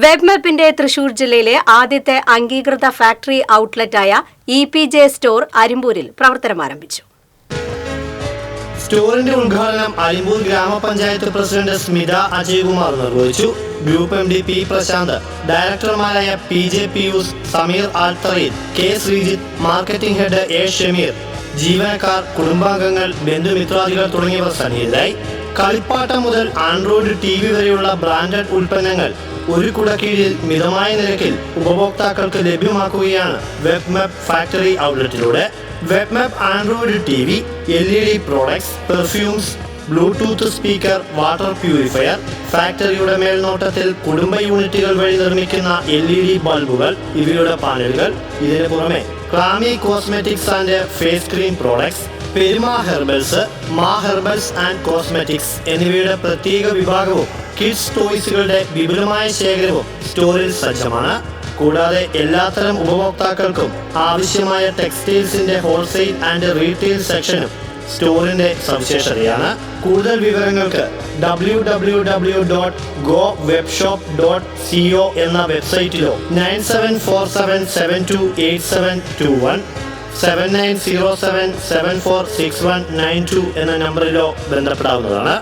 വെബ്മാപ്പിന്റെ തൃശൂർ ജില്ലയിലെ ആദ്യത്തെ അംഗീകൃത ഫാക്ടറി ഔട്ട്ലെറ്റായ EPJ സ്റ്റോർ അരിമ്പൂരിൽ പ്രവർത്തനം ആരംഭിച്ചു. സ്റ്റോറിന്റെ ഉദ്ഘാടനം അരിമ്പൂർ ഗ്രാമപഞ്ചായത്ത് പ്രസിഡന്റ് സ്മിത അജയ്കുമാർ നിർവഹിച്ചു. ഗ്രൂപ്പ് MD P പ്രശാന്ത്, ഡയറക്ടർമാരായ PJ Pius, Sameer Altharayil, K Sreejith, marketing head A Shameer, ജീവനക്കാർ, കുടുംബാംഗങ്ങൾ, ബന്ധുമിത്രാദികൾ തുടങ്ങിയവർ സന്നിഹിതരായി. കളിപ്പാട്ടം മുതൽ ആൻഡ്രോയിഡ് TV വരെയുള്ള ബ്രാൻഡഡ് ഉൽപ്പന്നങ്ങൾ ഒരു കുടക്കീഴിൽ മിതമായ നിരക്കിൽ ഉപഭോക്താക്കൾക്ക് ലഭ്യമാക്കുകയാണ് വെബ്മാപ്പ് ഫാക്ടറി ഔട്ട്ലെറ്റിലൂടെ. Webmap android TV, LED products, perfumes, bluetooth speaker, water purifier, ഫാക്ടറിയുടെ മേൽനോട്ടത്തിൽ കുടുംബ യൂണിറ്റുകൾ വഴി നിർമ്മിക്കുന്ന LED ബൾബുകൾ, ഇവയുടെ പാനലുകൾ, ഇതിന് പുറമെ ക്ലാമി cosmetics and face cream products, Peruma herbals, Maa herbals and cosmetics എന്നിവയുടെ പ്രത്യേക വിഭാഗവും കിഡ്സ് ടോയ്സുകളുടെ വിപുലമായ ശേഖരവും സ്റ്റോറിൽ സജ്ജമാണ്. കൂടാതെ എല്ലാത്തരം ഉപഭോക്താക്കൾക്കും ആവശ്യമായ ടെക്സ്റ്റൈൽസിന്റെ ഹോൾസെയിൽ ആൻഡ് റീറ്റെയിൽ സെക്ഷനും സ്റ്റോറിന്റെ സവിശേഷതയാണ്. കൂടുതൽ വിവരങ്ങൾക്ക് www.gowebshop.co എന്ന വെബ്സൈറ്റിലോ 9747728721 7907746192 എന്ന നമ്പറിലോ ബന്ധപ്പെടാവുന്നതാണ്.